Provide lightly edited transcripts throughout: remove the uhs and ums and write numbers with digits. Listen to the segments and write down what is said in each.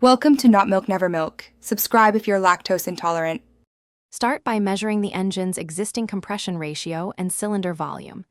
Welcome to Not Milk Never Milk. Subscribe if you're lactose intolerant. Start by measuring the engine's existing compression ratio and cylinder volume.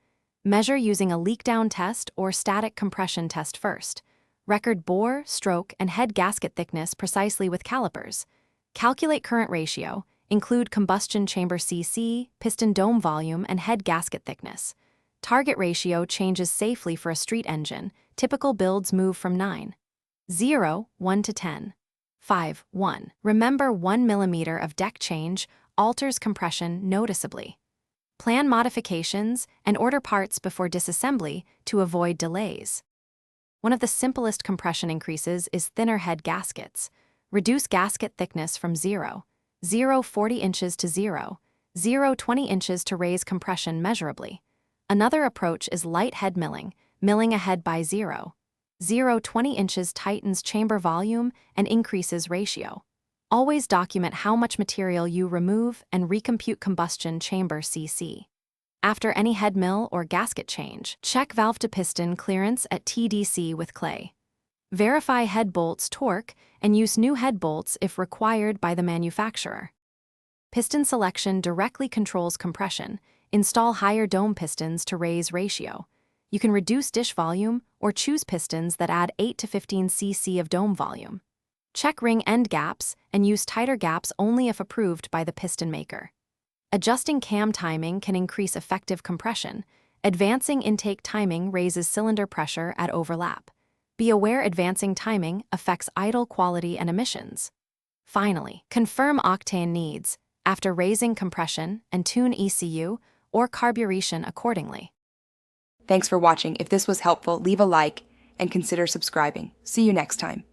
Measure using a leak-down test or static compression test first. Record bore, stroke, and head gasket thickness precisely with calipers. Calculate current ratio. Include combustion chamber cc, piston dome volume, and head gasket thickness. Target ratio changes safely for a street engine. Typical builds move from 9.0, 1 to 10. 5, 1. Remember 1 millimeter of deck change alters compression noticeably. Plan modifications and order parts before disassembly to avoid delays. One of the simplest compression increases is thinner head gaskets. Reduce gasket thickness from 0.40 inches to 0.20 inches to raise compression measurably. Another approach is light head milling. Milling a head by 0.20 inches tightens chamber volume and increases ratio. Always document how much material you remove and recompute combustion chamber cc. After any head mill or gasket change, check valve to piston clearance at TDC with clay. Verify head bolts torque and use new head bolts if required by the manufacturer. Piston selection directly controls compression. Install higher dome pistons to raise ratio. You can reduce dish volume or choose pistons that add 8 to 15 cc of dome volume. Check ring end gaps and use tighter gaps only if approved by the piston maker. Adjusting cam timing can increase effective compression. Advancing intake timing raises cylinder pressure at overlap. Be aware advancing timing affects idle quality and emissions. Finally, confirm octane needs after raising compression and tune ECU or carburation accordingly. Thanks for watching. If this was helpful, leave a like and consider subscribing. See you next time.